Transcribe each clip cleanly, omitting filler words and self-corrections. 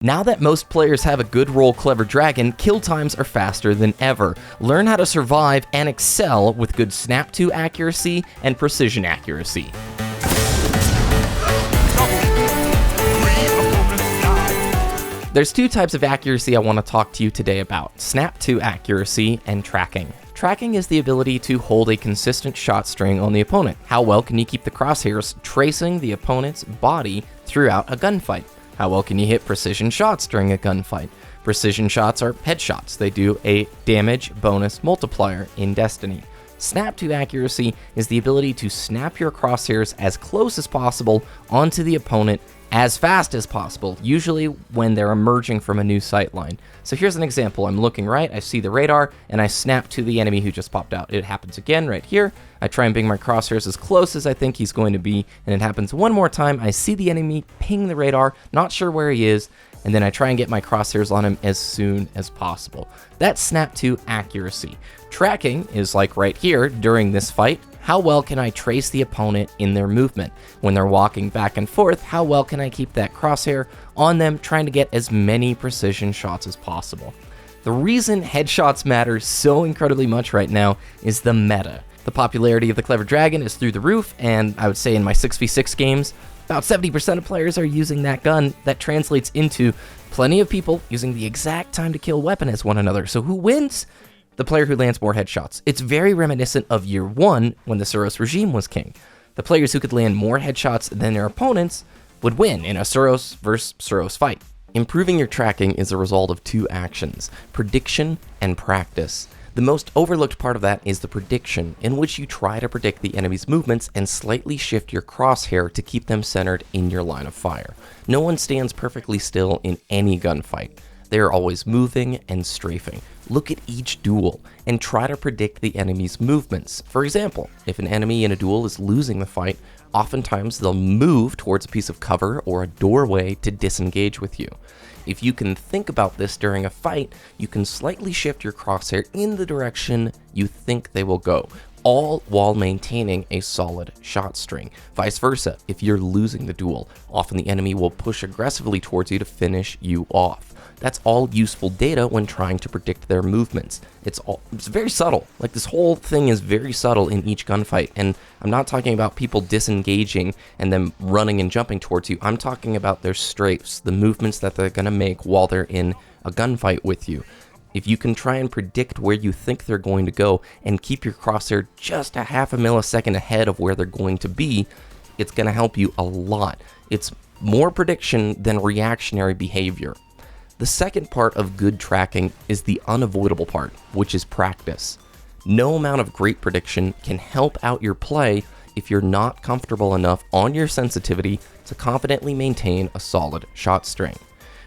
Now that most players have a good roll Clever Dragon, kill times are faster than ever. Learn how to survive and excel with good snap-to accuracy and precision accuracy. There's two types of accuracy I want to talk to you today about: snap-to accuracy and tracking. Tracking is the ability to hold a consistent shot string on the opponent. How well can you keep the crosshairs tracing the opponent's body throughout a gunfight? How well can you hit precision shots during a gunfight? Precision shots are headshots. They do a damage bonus multiplier in Destiny. Snap-to accuracy is the ability to snap your crosshairs as close as possible onto the opponent as fast as possible, usually when they're emerging from a new sight line. So here's an example. I'm looking right, I see the radar, and I snap to the enemy who just popped out. It happens again right here. I try and bring my crosshairs as close as I think he's going to be, and it happens one more time. I see the enemy, ping the radar, not sure where he is, and then I try and get my crosshairs on him as soon as possible. That's snap-to accuracy. Tracking is like right here during this fight. How well can I trace the opponent in their movement? When they're walking back and forth, how well can I keep that crosshair on them, trying to get as many precision shots as possible? The reason headshots matter so incredibly much right now is the meta. The popularity of the Clever Dragon is through the roof, and I would say in my 6v6 games, about 70% of players are using that gun. That translates into plenty of people using the exact time to kill weapon as one another. So who wins? The player who lands more headshots. It's very reminiscent of year one when the Suros regime was king. The players who could land more headshots than their opponents would win in a Suros versus Suros fight. Improving your tracking is a result of two actions: prediction and practice. The most overlooked part of that is the prediction, in which you try to predict the enemy's movements and slightly shift your crosshair to keep them centered in your line of fire. No one stands perfectly still in any gunfight. They are always moving and strafing. Look at each duel and try to predict the enemy's movements. For example, if an enemy in a duel is losing the fight, oftentimes they'll move towards a piece of cover or a doorway to disengage with you. If you can think about this during a fight, you can slightly shift your crosshair in the direction you think they will go, all while maintaining a solid shot string. Vice versa, if you're losing the duel, often the enemy will push aggressively towards you to finish you off. That's all useful data when trying to predict their movements. It's very subtle. Like, this whole thing is very subtle in each gunfight, and I'm not talking about people disengaging and then running and jumping towards you. I'm talking about their strafes, the movements that they're gonna make while they're in a gunfight with you. If you can try and predict where you think they're going to go and keep your crosshair just a half a millisecond ahead of where they're going to be, it's gonna help you a lot. It's more prediction than reactionary behavior. The second part of good tracking is the unavoidable part, which is practice. No amount of great prediction can help out your play if you're not comfortable enough on your sensitivity to confidently maintain a solid shot string.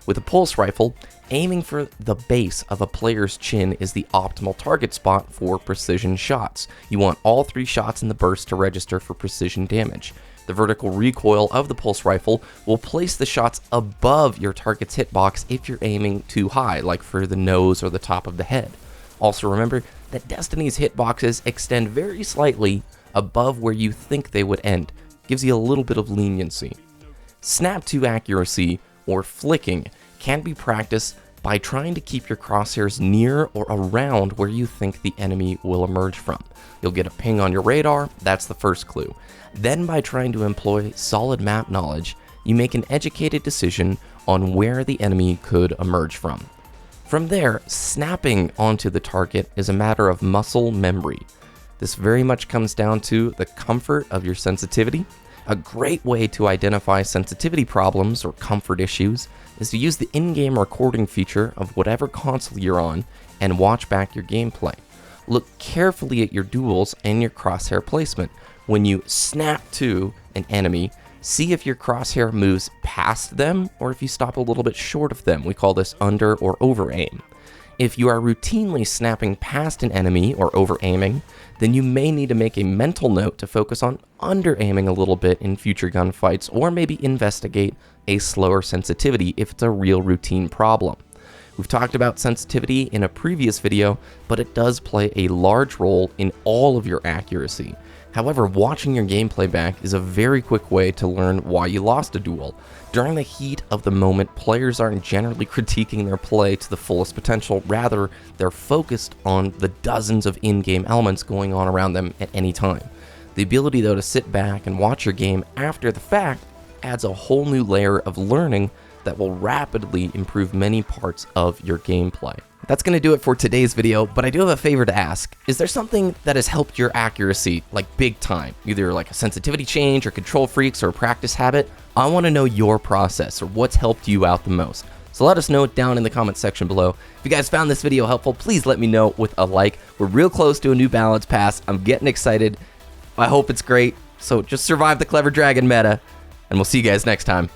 With a pulse rifle, aiming for the base of a player's chin is the optimal target spot for precision shots. You want all 3 shots in the burst to register for precision damage. The vertical recoil of the pulse rifle will place the shots above your target's hitbox if you're aiming too high, like for the nose or the top of the head. Also remember that Destiny's hitboxes extend very slightly above where you think they would end. Gives you a little bit of leniency. Snap-to accuracy, or flicking, can be practiced by trying to keep your crosshairs near or around where you think the enemy will emerge from. You'll get a ping on your radar, that's the first clue. Then by trying to employ solid map knowledge, you make an educated decision on where the enemy could emerge from. From there, snapping onto the target is a matter of muscle memory. This very much comes down to the comfort of your sensitivity. A great way to identify sensitivity problems or comfort issues is to use the in-game recording feature of whatever console you're on and watch back your gameplay. Look carefully at your duels and your crosshair placement. When you snap to an enemy, see if your crosshair moves past them or if you stop a little bit short of them. We call this under or over aim. If you are routinely snapping past an enemy or over aiming, then you may need to make a mental note to focus on under aiming a little bit in future gunfights, or maybe investigate a slower sensitivity if it's a real routine problem. We've talked about sensitivity in a previous video, but it does play a large role in all of your accuracy. However, watching your gameplay back is a very quick way to learn why you lost a duel. During the heat of the moment, players aren't generally critiquing their play to the fullest potential, rather, they're focused on the dozens of in-game elements going on around them at any time. The ability, though, to sit back and watch your game after the fact adds a whole new layer of learning that will rapidly improve many parts of your gameplay. That's going to do it for today's video, but I do have a favor to ask. Is there something that has helped your accuracy, like big time? Either like a sensitivity change or control freaks or a practice habit? I want to know your process or what's helped you out the most. So let us know it down in the comment section below. If you guys found this video helpful, please let me know with a like. We're real close to a new balance pass. I'm getting excited. I hope it's great. So just survive the Clever Dragon meta, and we'll see you guys next time.